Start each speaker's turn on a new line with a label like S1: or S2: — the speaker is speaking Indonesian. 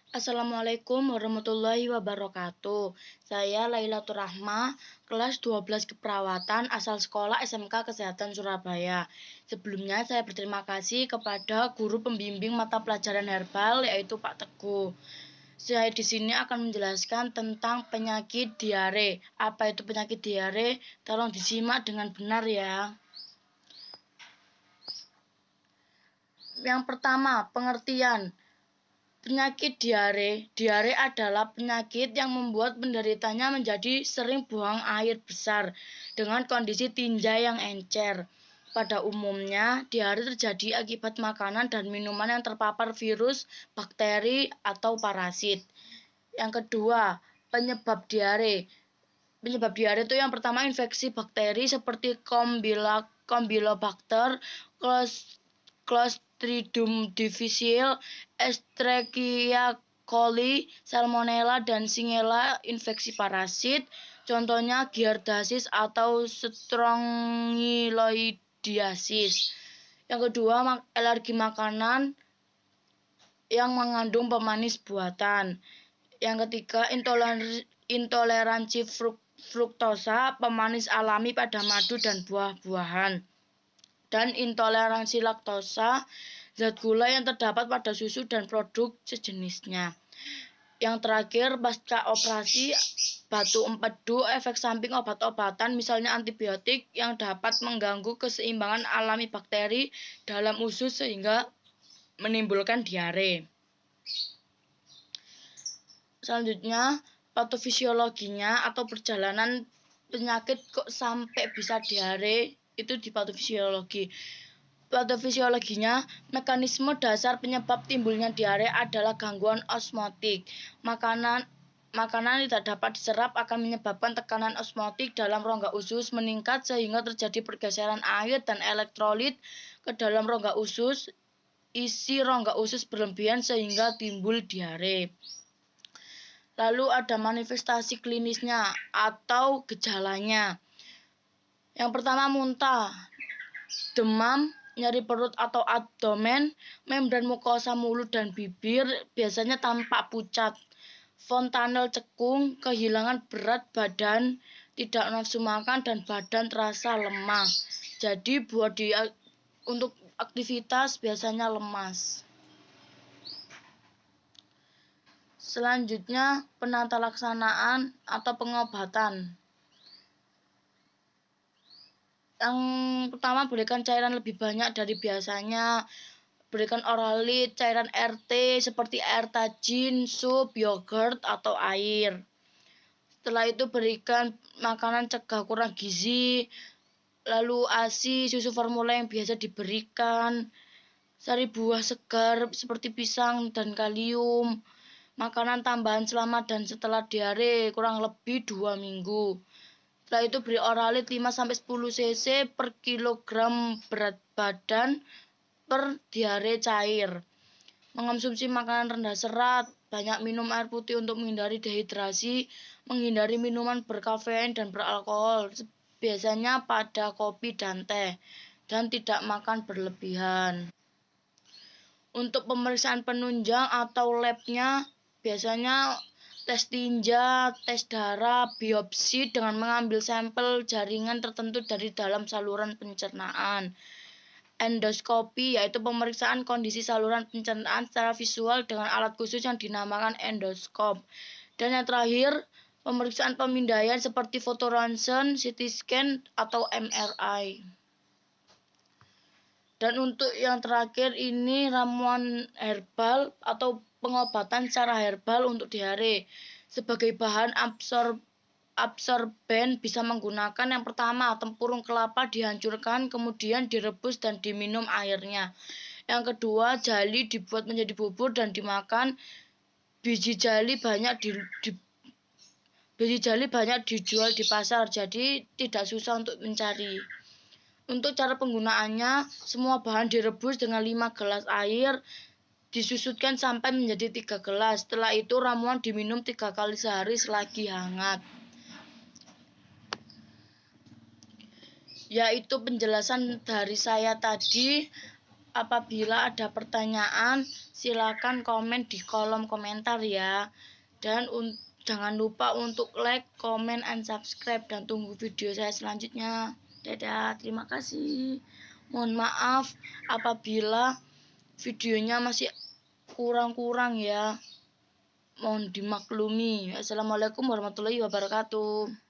S1: Assalamualaikum warahmatullahi wabarakatuh. Saya Lailatul Rahma, kelas 12 keperawatan asal sekolah SMK Kesehatan Surabaya. Sebelumnya saya berterima kasih kepada guru pembimbing mata pelajaran herbal yaitu Pak Teguh. Saya di sini akan menjelaskan tentang penyakit diare. Apa itu penyakit diare? Tolong disimak dengan benar ya. Yang pertama, pengertian. Penyakit diare. Diare adalah penyakit yang membuat penderitanya menjadi sering buang air besar dengan kondisi tinja yang encer. Pada umumnya, diare terjadi akibat makanan dan minuman yang terpapar virus, bakteri, atau parasit. Yang kedua, penyebab diare. Penyebab diare itu yang pertama infeksi bakteri seperti Campylobacter, Clostridium difficile, Escherichia coli, Salmonella, dan Shigella. Infeksi parasit, contohnya giardiasis atau strongyloidiasis. Yang kedua, alergi makanan yang mengandung pemanis buatan. Yang ketiga, intoleransi fruktosa, pemanis alami pada madu dan buah-buahan. Dan intoleransi laktosa, zat gula yang terdapat pada susu dan produk sejenisnya. Yang terakhir, pasca operasi batu empedu, efek samping obat-obatan misalnya antibiotik yang dapat mengganggu keseimbangan alami bakteri dalam usus sehingga menimbulkan diare. Selanjutnya, patofisiologinya atau perjalanan penyakit kok sampai bisa diare itu di patofisiologi. Patofisiologinya, mekanisme dasar penyebab timbulnya diare adalah gangguan osmotik. Makanan tidak dapat diserap akan menyebabkan tekanan osmotik dalam rongga usus meningkat sehingga terjadi pergeseran air dan elektrolit ke dalam rongga usus. Isi rongga usus berlebihan sehingga timbul diare. Lalu ada manifestasi klinisnya atau gejalanya. Yang pertama, muntah, demam, nyeri perut atau abdomen, membran mukosa mulut dan bibir biasanya tampak pucat, fontanel cekung, kehilangan berat badan, tidak nafsu makan, dan badan terasa lemah. Jadi untuk aktivitas biasanya lemas. Selanjutnya, penata laksanaan atau pengobatan. Yang pertama, berikan cairan lebih banyak dari biasanya. Berikan oralit, cairan RT seperti air tajin, sup, yogurt, atau air. Setelah itu berikan makanan cegah kurang gizi, lalu ASI, susu formula yang biasa diberikan, sari buah segar seperti pisang dan kalium, makanan tambahan selama dan setelah diare kurang lebih 2 minggu. Setelah itu beri oralit 5-10 cc per kilogram berat badan per diare cair. Mengonsumsi makanan rendah serat, banyak minum air putih untuk menghindari dehidrasi, menghindari minuman berkafein dan beralkohol, biasanya pada kopi dan teh, dan tidak makan berlebihan. Untuk pemeriksaan penunjang atau labnya, biasanya tes tinja, tes darah, biopsi dengan mengambil sampel jaringan tertentu dari dalam saluran pencernaan. Endoskopi yaitu pemeriksaan kondisi saluran pencernaan secara visual dengan alat khusus yang dinamakan endoskop. Dan yang terakhir, pemeriksaan pemindaian seperti foto ronsen, CT scan, atau MRI. Dan untuk yang terakhir ini ramuan herbal atau pengobatan secara herbal untuk diare. Sebagai bahan absorben bisa menggunakan yang pertama, tempurung kelapa dihancurkan, kemudian direbus dan diminum airnya. Yang kedua, jali dibuat menjadi bubur dan dimakan. Biji jali banyak dijual di pasar, jadi tidak susah untuk mencari. Untuk cara penggunaannya, semua bahan direbus dengan 5 gelas air, disusutkan sampai menjadi 3 gelas. Setelah itu ramuan diminum 3 kali sehari selagi hangat. Yaitu penjelasan dari saya tadi. Apabila ada pertanyaan, silakan komen di kolom komentar ya. Dan jangan lupa untuk like, comment, and subscribe. Dan tunggu video saya selanjutnya. Dadah, terima kasih. Mohon maaf apabila videonya masih kurang-kurang ya. Mohon dimaklumi. Assalamualaikum warahmatullahi wabarakatuh.